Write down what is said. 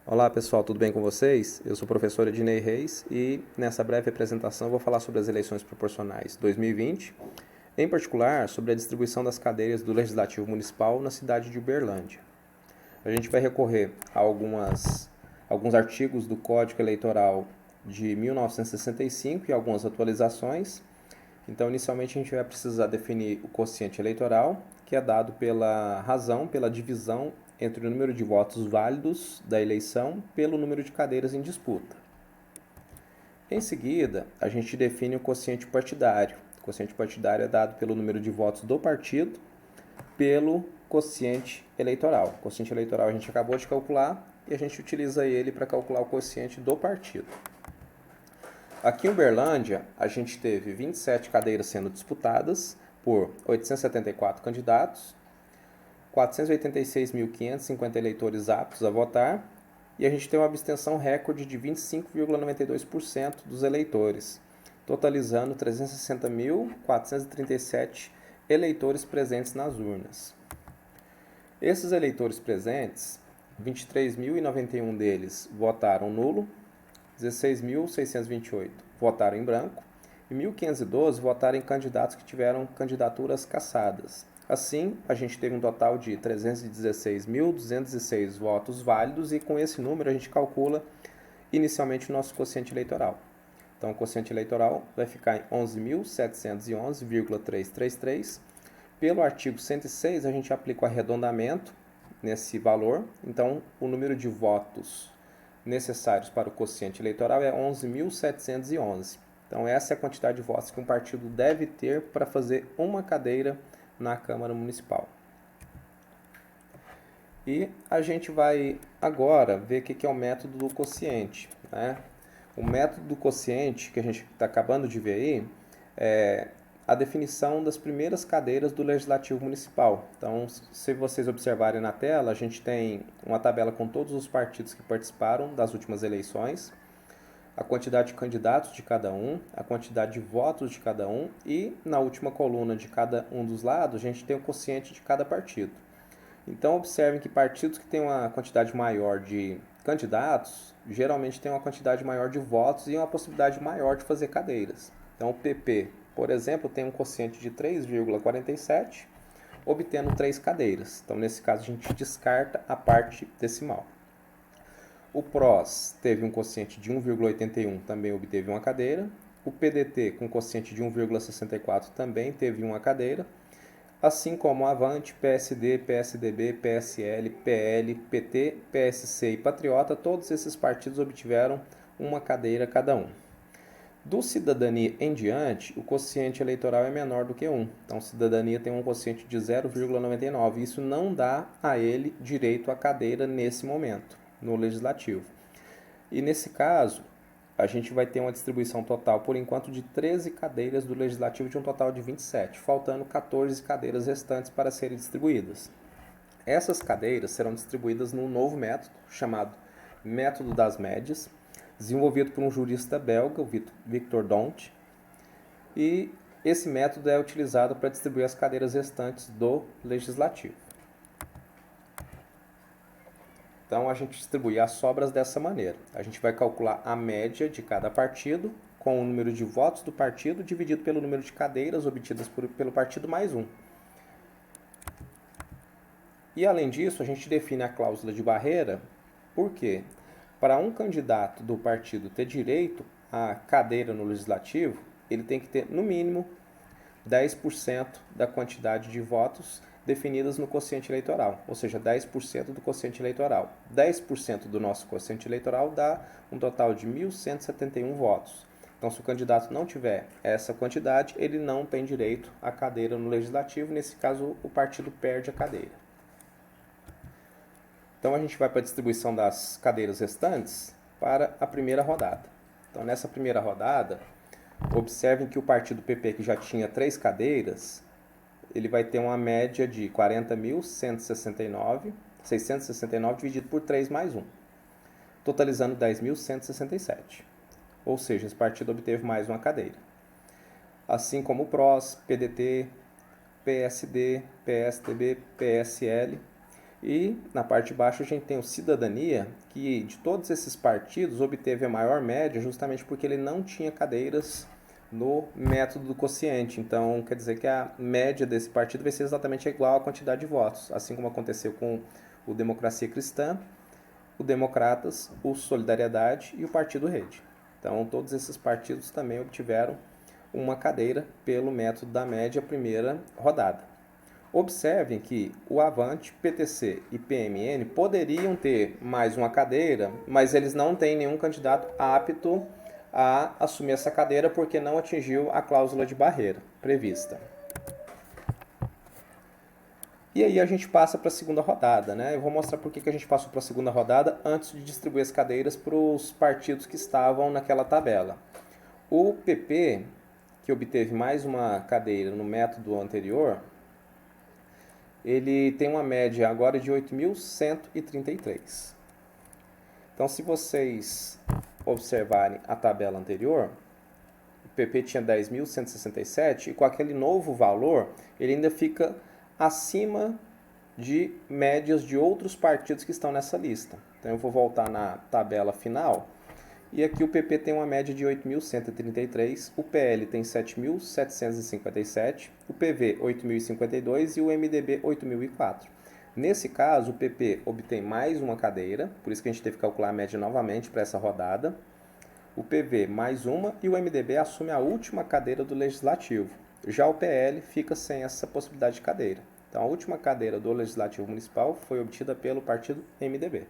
Olá pessoal, tudo bem com vocês? Eu sou o professor Ednei Reis e nessa breve apresentação eu vou falar sobre as eleições proporcionais 2020, em particular sobre a distribuição das cadeiras do Legislativo Municipal na cidade de Uberlândia. A gente vai recorrer a alguns artigos do Código Eleitoral de 1965 e algumas atualizações. Então, inicialmente, a gente vai precisar definir o quociente eleitoral, que é dado pela divisão entre o número de votos válidos da eleição pelo número de cadeiras em disputa. Em seguida, a gente define o quociente partidário. O quociente partidário é dado pelo número de votos do partido pelo quociente eleitoral. O quociente eleitoral a gente acabou de calcular e a gente utiliza ele para calcular o quociente do partido. Aqui em Uberlândia, a gente teve 27 cadeiras sendo disputadas por 874 candidatos, 486.550 eleitores aptos a votar, e a gente tem uma abstenção recorde de 25,92% dos eleitores, totalizando 360.437 eleitores presentes nas urnas. Esses eleitores presentes, 23.091 deles votaram nulo, 16.628 votaram em branco e 1.512 votaram em candidatos que tiveram candidaturas cassadas. Assim, a gente teve um total de 316.206 votos válidos e com esse número a gente calcula inicialmente o nosso quociente eleitoral. Então, o quociente eleitoral vai ficar em 11.711,333. Pelo artigo 106, a gente aplica o arredondamento nesse valor. Então, o número de votos necessários para o quociente eleitoral é 11.711. Então, essa é a quantidade de votos que um partido deve ter para fazer uma cadeira na Câmara Municipal. E a gente vai agora ver o que é o método do quociente, né? O método do quociente, que a gente está acabando de ver aí, é a definição das primeiras cadeiras do Legislativo Municipal. Então, se vocês observarem na tela, a gente tem uma tabela com todos os partidos que participaram das últimas eleições, a quantidade de candidatos de cada um, a quantidade de votos de cada um e na última coluna de cada um dos lados, a gente tem o quociente de cada partido. Então, observem que partidos que têm uma quantidade maior de candidatos, geralmente têm uma quantidade maior de votos e uma possibilidade maior de fazer cadeiras. Então, o PP, por exemplo, tem um quociente de 3,47, obtendo 3 cadeiras. Então, nesse caso, a gente descarta a parte decimal. O PROS teve um quociente de 1,81, também obteve uma cadeira. O PDT, com quociente de 1,64, também teve uma cadeira. Assim como Avante, PSD, PSDB, PSL, PL, PT, PSC e Patriota, todos esses partidos obtiveram uma cadeira cada um. Do Cidadania em diante, o quociente eleitoral é menor do que 1. Então, Cidadania tem um quociente de 0,99. Isso não dá a ele direito à cadeira nesse momento, no Legislativo. E nesse caso, a gente vai ter uma distribuição total, por enquanto, de 13 cadeiras do Legislativo de um total de 27, faltando 14 cadeiras restantes para serem distribuídas. Essas cadeiras serão distribuídas num novo método, chamado Método das Médias, desenvolvido por um jurista belga, o Victor Dont, e esse método é utilizado para distribuir as cadeiras restantes do Legislativo. Então, a gente distribui as sobras dessa maneira. A gente vai calcular a média de cada partido com o número de votos do partido dividido pelo número de cadeiras obtidas pelo partido mais um. E, além disso, a gente define a cláusula de barreira, por quê? Para um candidato do partido ter direito à cadeira no Legislativo, ele tem que ter, no mínimo, 10% da quantidade de votos definidas no quociente eleitoral, ou seja, 10% do quociente eleitoral. 10% do nosso quociente eleitoral dá um total de 1.171 votos. Então, se o candidato não tiver essa quantidade, ele não tem direito à cadeira no Legislativo. Nesse caso, o partido perde a cadeira. Então, a gente vai para a distribuição das cadeiras restantes para a primeira rodada. Então, nessa primeira rodada, observem que o partido PP, que já tinha 3 cadeiras, ele vai ter uma média de 40.669 dividido por 3 mais 1, totalizando 10.167. Ou seja, esse partido obteve mais uma cadeira. Assim como o PROS, PDT, PSD, PSDB, PSL E na parte de baixo a gente tem o Cidadania, que de todos esses partidos obteve a maior média justamente porque ele não tinha cadeiras no método do quociente. Então, quer dizer que a média desse partido vai ser exatamente igual à quantidade de votos, assim como aconteceu com o Democracia Cristã, o Democratas, o Solidariedade e o Partido Rede. Então, todos esses partidos também obtiveram uma cadeira pelo método da média primeira rodada. Observem que o Avante, PTC e PMN poderiam ter mais uma cadeira, mas eles não têm nenhum candidato apto a assumir essa cadeira porque não atingiu a cláusula de barreira prevista. E aí a gente passa para a segunda rodada, né? Eu vou mostrar por que a gente passou para a segunda rodada antes de distribuir as cadeiras para os partidos que estavam naquela tabela. O PP, que obteve mais uma cadeira no método anterior, ele tem uma média agora de 8.133. Então, se vocês observarem a tabela anterior, o PP tinha 10.167 e com aquele novo valor, ele ainda fica acima de médias de outros partidos que estão nessa lista. Então, eu vou voltar na tabela final. E aqui o PP tem uma média de 8.133, o PL tem 7.757, o PV 8.052 e o MDB 8.004. Nesse caso, o PP obtém mais uma cadeira, por isso que a gente teve que calcular a média novamente para essa rodada. O PV mais uma e o MDB assume a última cadeira do Legislativo. Já o PL fica sem essa possibilidade de cadeira. Então, a última cadeira do Legislativo Municipal foi obtida pelo partido MDB.